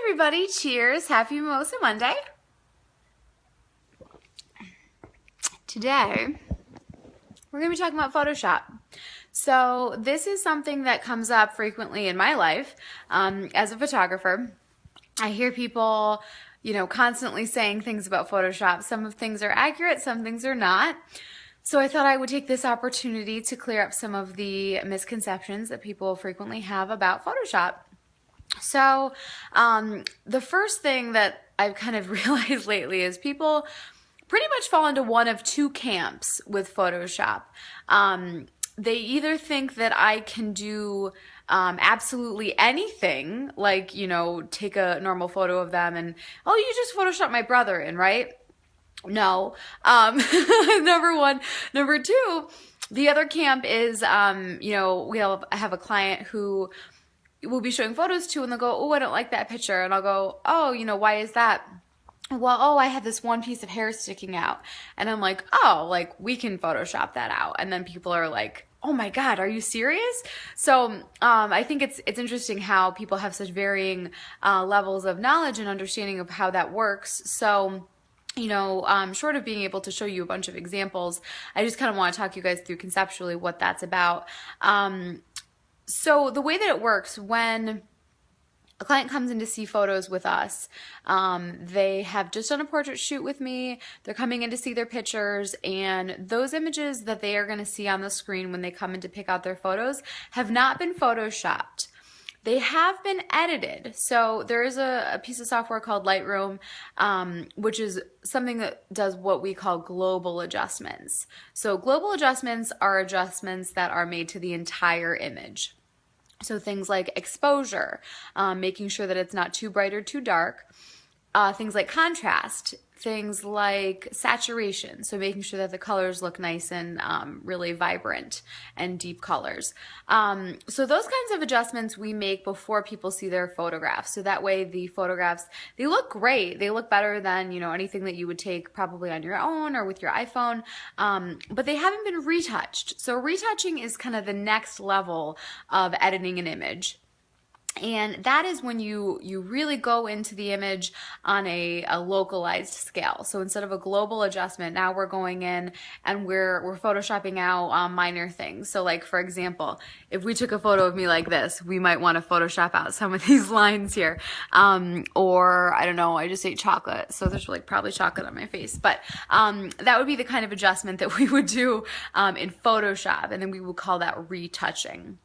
everybody, cheers. Happy Mimosa Monday. Today, we're going to be talking about Photoshop. So this is something that comes up frequently in my life as a photographer. I hear people, constantly saying things about Photoshop. Some of things are accurate, some things are not. So I thought I would take this opportunity to clear up some of the misconceptions that people frequently have about Photoshop. So the first thing that I've kind of realized lately is people pretty much fall into one of two camps with Photoshop. They either think that I can do absolutely anything, like, take a normal photo of them and, oh, you just Photoshopped my brother in, right? No. Number one. Number two, the other camp is, I have a client who we'll be showing photos to, and they'll go, oh, I don't like that picture. And I'll go, oh, why is that? Well, oh, I have this one piece of hair sticking out. And I'm like, oh, like we can Photoshop that out. And then people are like, oh my God, are you serious? So I think it's interesting how people have such varying levels of knowledge and understanding of how that works. So short of being able to show you a bunch of examples, I just kind of want to talk you guys through conceptually what that's about. So the way that it works, when a client comes in to see photos with us, they have just done a portrait shoot with me, they're coming in to see their pictures, and those images that they are going to see on the screen when they come in to pick out their photos have not been Photoshopped. They have been edited. So there is a piece of software called Lightroom, which is something that does what we call global adjustments. So global adjustments are adjustments that are made to the entire image. So things like exposure, making sure that it's not too bright or too dark. Things like contrast, things like saturation, so making sure that the colors look nice and really vibrant and deep colors. So those kinds of adjustments we make before people see their photographs. So that way the photographs, they look great. They look better than, anything that you would take probably on your own or with your iPhone, but they haven't been retouched. So retouching is kind of the next level of editing an image. And that is when you really go into the image on a localized scale. So instead of a global adjustment, now we're going in and we're photoshopping out minor things. So like, for example, if we took a photo of me like this, we might want to Photoshop out some of these lines here. Or I don't know, I just ate chocolate, so there's like probably chocolate on my face. But that would be the kind of adjustment that we would do in Photoshop, and then we would call that retouching.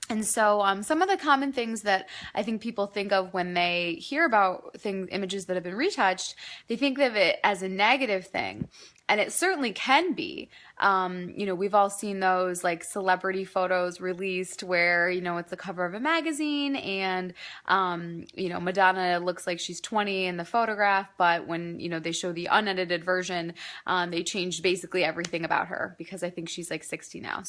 And so some of the common things that I think people think of when they hear about images that have been retouched, they think of it as a negative thing. And it certainly can be. We've all seen those like celebrity photos released where, it's the cover of a magazine and, Madonna looks like she's 20 in the photograph, but when, they show the unedited version, they changed basically everything about her because I think she's like 60 now.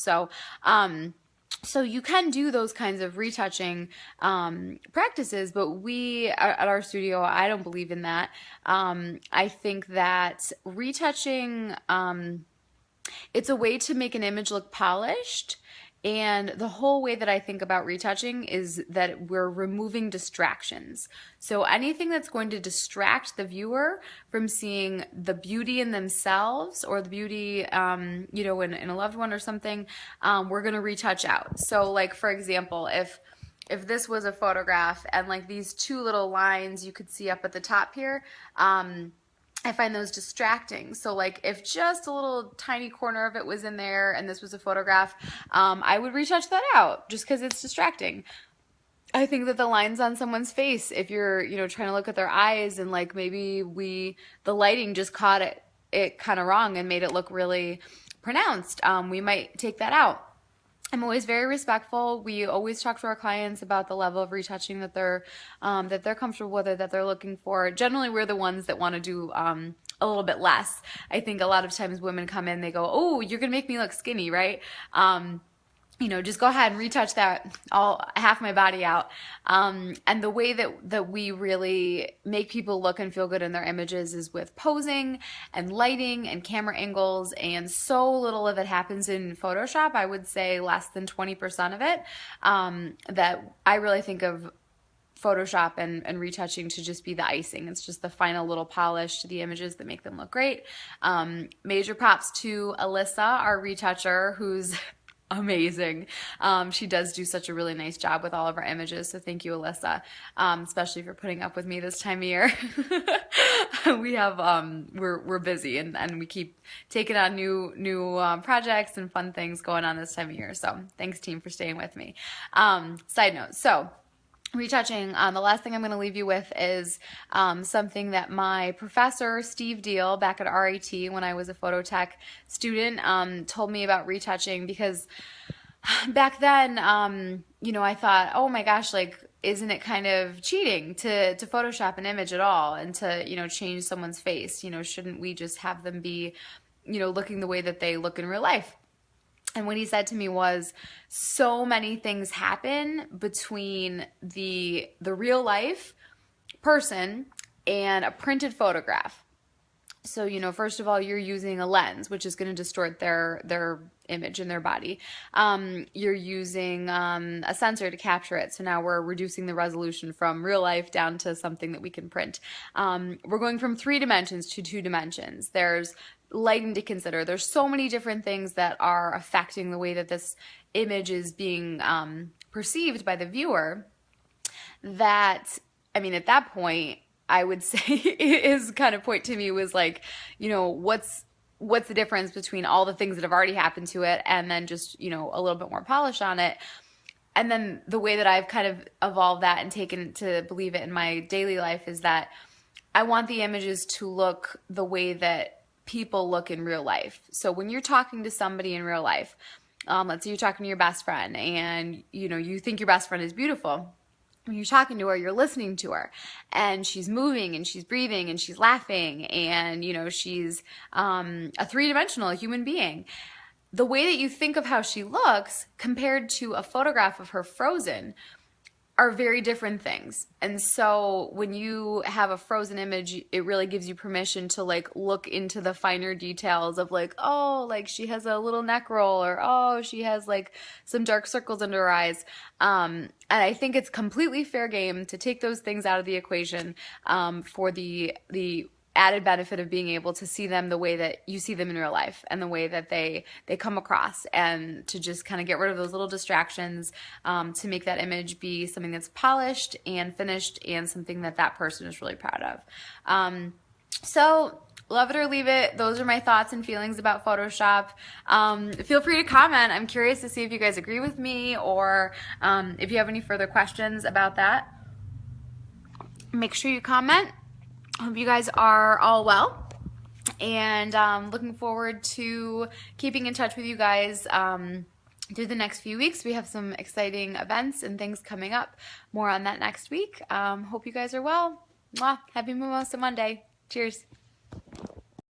So you can do those kinds of retouching practices, but we at our studio, I don't believe in that. I think that retouching, it's a way to make an image look polished. And the whole way that I think about retouching is that we're removing distractions. So anything that's going to distract the viewer from seeing the beauty in themselves or the beauty, in a loved one or something, we're going to retouch out. So like, for example, if this was a photograph and like these two little lines you could see up at the top here, I find those distracting. So like if just a little tiny corner of it was in there and this was a photograph, I would retouch that out just because it's distracting. I think that the lines on someone's face, if you're, trying to look at their eyes and like maybe the lighting just caught it kind of wrong and made it look really pronounced, we might take that out. I'm always very respectful. We always talk to our clients about the level of retouching that they're comfortable with or that they're looking for. Generally, we're the ones that want to do a little bit less. I think a lot of times women come in, they go, "Oh, you're gonna make me look skinny, right?" Just go ahead and retouch that half my body out. And the way that we really make people look and feel good in their images is with posing and lighting and camera angles, and so little of it happens in Photoshop. I would say less than 20% of it, that I really think of Photoshop and retouching to just be the icing. It's just the final little polish to the images that make them look great. Major props to Alyssa, our retoucher, who's amazing. She does do such a really nice job with all of our images, so thank you, Alyssa, especially for putting up with me this time of year. We're busy and we keep taking on new projects and fun things going on this time of year. So thanks, team, for staying with me. Side note, so retouching, the last thing I'm going to leave you with is something that my professor, Steve Deal, back at RIT when I was a phototech student, told me about retouching, because back then, I thought, oh my gosh, like, isn't it kind of cheating to Photoshop an image at all and to, change someone's face? Shouldn't we just have them be, looking the way that they look in real life? And what he said to me was, so many things happen between the real life person and a printed photograph. So, first of all, you're using a lens, which is going to distort their image in their body. You're using a sensor to capture it. So now we're reducing the resolution from real life down to something that we can print. We're going from 3 dimensions to 2 dimensions. There's lighting to consider. There's so many different things that are affecting the way that this image is being perceived by the viewer that, at that point, I would say his kind of point to me was like, what's the difference between all the things that have already happened to it and then just, a little bit more polish on it. And then the way that I've kind of evolved that and taken to believe it in my daily life is that I want the images to look the way that people look in real life. So when you're talking to somebody in real life, let's say you're talking to your best friend and, you think your best friend is beautiful. When you're talking to her, you're listening to her, and she's moving and she's breathing and she's laughing, and she's a 3-dimensional human being. The way that you think of how she looks compared to a photograph of her frozen are very different things. And so when you have a frozen image, it really gives you permission to look into the finer details of she has a little neck roll, or she has some dark circles under her eyes. And I think it's completely fair game to take those things out of the equation for the added benefit of being able to see them the way that you see them in real life and the way that they come across, and to just kind of get rid of those little distractions to make that image be something that's polished and finished and something that person is really proud of. So love it or leave it. Those are my thoughts and feelings about Photoshop. Feel free to comment. I'm curious to see if you guys agree with me, or if you have any further questions about that. Make sure you comment. Hope you guys are all well, and looking forward to keeping in touch with you guys through the next few weeks. We have some exciting events and things coming up. More on that next week. Hope you guys are well. Mwah. Happy Mimosa Monday. Cheers.